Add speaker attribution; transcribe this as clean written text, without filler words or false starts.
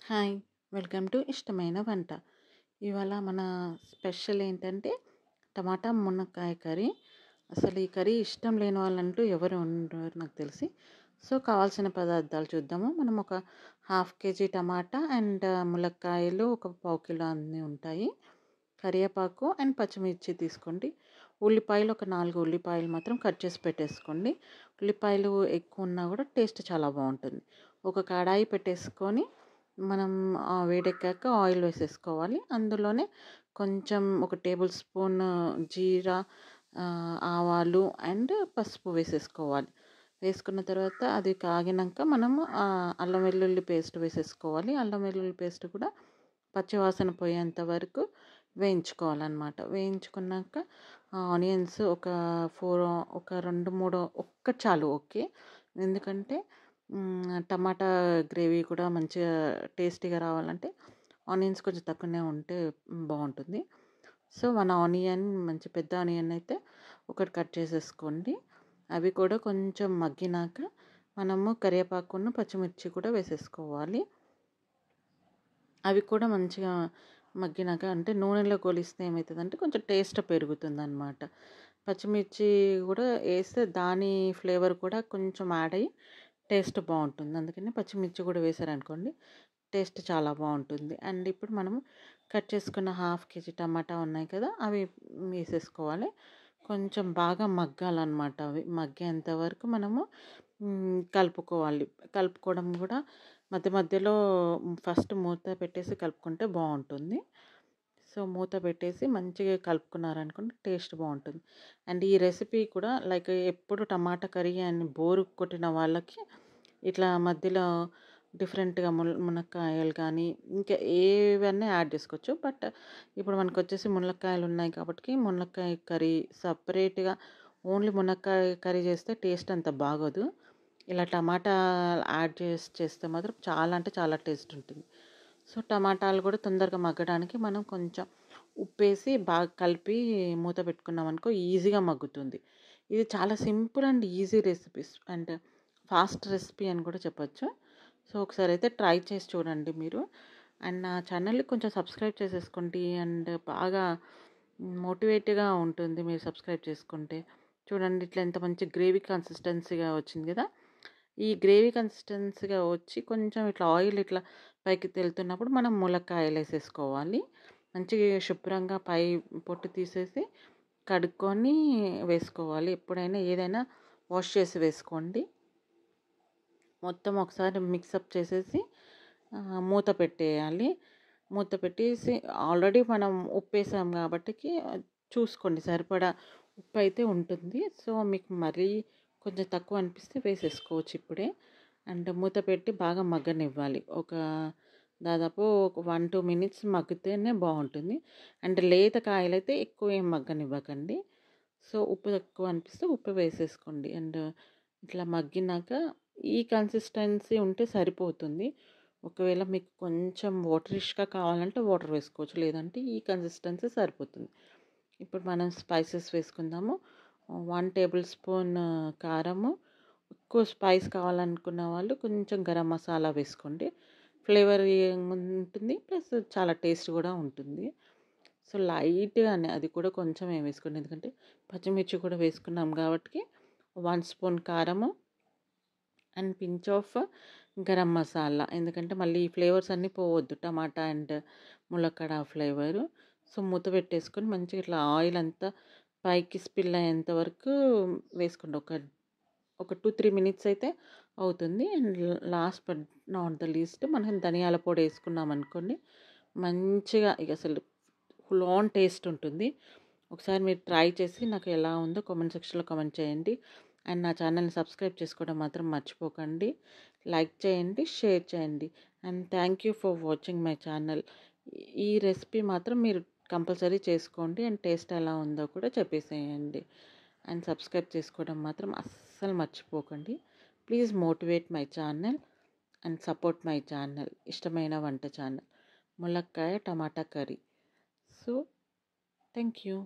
Speaker 1: Hi! Welcome to ఇష్టమైన వంట. ఇవాళ మన స్పెషల్ ఏంటంటే టమాటా మునక్కాయ కర్రీ. అసలు ఈ కర్రీ ఇష్టం లేని వాళ్ళంటూ ఎవరు ఉండరు నాకు తెలిసి. సో, కావాల్సిన పదార్థాలు చూద్దాము. మనం ఒక హాఫ్ కేజీ టమాటా అండ్ ములక్కాయలు ఒక పావు కిలో అన్నీ ఉంటాయి. కరివేపాకు అండ్ పచ్చిమిర్చి తీసుకోండి. ఉల్లిపాయలు ఒక 4 ఉల్లిపాయలు మాత్రం కట్ చేసి పెట్టేసుకోండి. ఉల్లిపాయలు ఎక్కువ ఉన్నా కూడా టేస్ట్ చాలా బాగుంటుంది. ఒక కడాయి పెట్టేసుకొని మనం వేడెక్కాక ఆయిల్ వేసేసుకోవాలి. అందులోనే కొంచెం ఒక టేబుల్ స్పూన్ జీరా, ఆవాలు అండ్ పసుపు వేసేసుకోవాలి. వేసుకున్న తర్వాత అది కాగినాక మనము అల్లం వెల్లుల్లి పేస్ట్ వేసేసుకోవాలి. అల్లం వెల్లుల్లి పేస్ట్ కూడా పచ్చివాసన పోయేంత వరకు వేయించుకోవాలన్నమాట. వేయించుకున్నాక ఆనియన్స్ ఒక 4 ఒక 2, 3 ఒక్కటి చాలు ఓకే. ఎందుకంటే టమాటా గ్రేవీ కూడా మంచిగా టేస్టీగా రావాలంటే ఆనియన్స్ కొంచెం తక్కువనే ఉంటే బాగుంటుంది. సో, 1 ఆనియన్ మంచి పెద్ద ఆనియన్ అయితే ఒకటి కట్ చేసేసుకోండి. అవి కూడా కొంచెం మగ్గినాక మనము కరివేపాకును, పచ్చిమిర్చి కూడా వేసేసుకోవాలి. అవి కూడా మంచిగా మగ్గినాక అంటే నూనెలో గోలిస్తే ఏమవుతుందంటే కొంచెం టేస్ట్ పెరుగుతుందనమాట. పచ్చిమిర్చి కూడా వేస్తే దాని ఫ్లేవర్ కూడా కొంచెం యాడ్ అయ్యి టేస్ట్ బాగుంటుంది. అందుకని పచ్చిమిర్చి కూడా వేసారనుకోండి టేస్ట్ చాలా బాగుంటుంది. అండ్ ఇప్పుడు మనము కట్ చేసుకున్న హాఫ్ కేజీ టమాటా ఉన్నాయి కదా, అవి వేసేసుకోవాలి. కొంచెం బాగా మగ్గాలన్నమాట. అవి మగ్గేంత వరకు మనము కలుపుకోవాలి. కలుపుకోవడం కూడా మధ్య మధ్యలో ఫస్ట్ మూత పెట్టేసి కలుపుకుంటే బాగుంటుంది. సో, మూత పెట్టేసి మంచిగా కలుపుకున్నారనుకోండి టేస్ట్ బాగుంటుంది. అండ్ ఈ రెసిపీ కూడా లైక్ ఎప్పుడు టమాటా కర్రీ అని బోరు కొట్టిన వాళ్ళకి ఇట్లా మధ్యలో డిఫరెంట్‌గా మునక్కాయలు కానీ ఇంకా ఏవన్నా యాడ్ చేసుకోవచ్చు. బట్ ఇప్పుడు మనకొచ్చేసి మునక్కాయలు ఉన్నాయి కాబట్టి మునక్కాయ కర్రీ సెపరేట్‌గా ఓన్లీ మునక్కాయ కర్రీ చేస్తే టేస్ట్ అంత బాగోదు. ఇలా టమాటా యాడ్ చేస్తే మాత్రం చాలా అంటే చాలా టేస్ట్ ఉంటుంది. సో, టమాటాలు కూడా తొందరగా మగ్గడానికి మనం కొంచెం ఉప్పేసి బాగా కలిపి మూత పెట్టుకున్నామనుకో ఈజీగా మగ్గుతుంది. ఇది చాలా simple and easy recipes and fast recipe అని కూడా చెప్పొచ్చు. సో, ఒకసారి అయితే ట్రై చేసి చూడండి మీరు. అండ్ నా ఛానల్‌ని కొంచెం సబ్స్క్రైబ్ చేసేసుకోండి. అండ్ బాగా మోటివేట్‌గా ఉంటుంది మీరు సబ్స్క్రైబ్ చేసుకుంటే. చూడండి ఇట్లా ఎంత మంచి గ్రేవీ కన్సిస్టెన్సీగా వచ్చింది కదా! ఈ గ్రేవీ కన్సిస్టెన్సీగా వచ్చి కొంచెం ఇట్లా ఆయిల్ ఇట్లా పైకి తేలుతున్నప్పుడు మనం ములక్కాయలేసేసుకోవాలి. మంచిగా శుభ్రంగా పై పొట్టు తీసేసి కడుక్కొని వేసుకోవాలి. ఎప్పుడైనా ఏదైనా వాష్ చేసి వేసుకోండి. మొత్తం ఒకసారి మిక్సప్ చేసేసి మూత పెట్టేయాలి. మూత పెట్టేసి ఆల్రెడీ మనం ఉప్పేసాం కాబట్టికి చూసుకోండి సరిపడా ఉప్పయితే ఉంటుంది. సో, మీకు మరీ కొంచెం తక్కువ అనిపిస్తే వేసేసుకోవచ్చు ఇప్పుడే. అండ్ మూత పెట్టి బాగా మగ్గనివ్వాలి. దాదాపు ఒక 1, 2 మినిట్స్ మగ్గితేనే బాగుంటుంది. అండ్ లేత కాయలైతే ఎక్కువ ఏం మగ్గనివ్వకండి. సో, ఉప్పు తక్కువ అనిపిస్తే ఉప్పు వేసేసుకోండి. అండ్ ఇట్లా మగ్గినాక ఈ కన్సిస్టెన్సీ ఉంటే సరిపోతుంది. ఒకవేళ మీకు కొంచెం వాటరిష్‌గా కావాలంటే వాటర్ వేసుకోవచ్చు. లేదంటే ఈ కన్సిస్టెన్సీ సరిపోతుంది. ఇప్పుడు మనం స్పైసెస్ వేసుకుందాము. 1 టేబుల్ స్పూన్ కారము, ఎక్కువ స్పైస్ కావాలనుకున్న వాళ్ళు కొంచెం గరం మసాలా వేసుకోండి. ఫ్లేవర్ ఉంటుంది. ప్లస్ చాలా టేస్ట్ కూడా ఉంటుంది. సో, లైట్‌గానే అది కూడా కొంచెమే వేసుకోండి. ఎందుకంటే పచ్చిమిర్చి కూడా వేసుకున్నాం కాబట్టి 1 స్పూన్ కారము and pinch of garam masala. ఎందుకంటే మళ్ళీ ఈ ఫ్లేవర్స్ అన్నీ పోవద్దు. టమాటా అండ్ ములక్కడ ఫ్లేవరు. సో, మూత పెట్టేసుకొని మంచిగా ఇట్లా ఆయిల్ అంతా పైకి స్పిల్ అయ్యేంత వరకు వేసుకోండి. ఒక 2, 3 మినిట్స్ అయితే అవుతుంది. And last but not the least మనం ధనియాల పొడి వేసుకున్నామనుకోండి మంచిగా ఇక అసలు ఫుల్ ఆన్ టేస్ట్ ఉంటుంది. ఒకసారి మీరు ట్రై చేసి నాకు ఎలా ఉందో కామెంట్ సెక్షన్‌లో కామెంట్ చేయండి. అండ్ నా ఛానల్‌ని సబ్స్క్రైబ్ చేసుకోవడం మాత్రం మర్చిపోకండి. లైక్ చేయండి, షేర్ చేయండి. And thank you for watching my channel. ఈ రెసిపీ మాత్రం మీరు కంపల్సరీ చేసుకోండి. అండ్ టేస్ట్ ఎలా ఉందో కూడా చెప్పేసేయండి. అండ్ సబ్స్క్రైబ్ చేసుకోవడం మాత్రం అస్సలు మర్చిపోకండి. Please motivate my channel and support my channel. ఇష్టమైన వంట ఛానల్ ములక్కాయ టమాటా కర్రీ. So, thank you.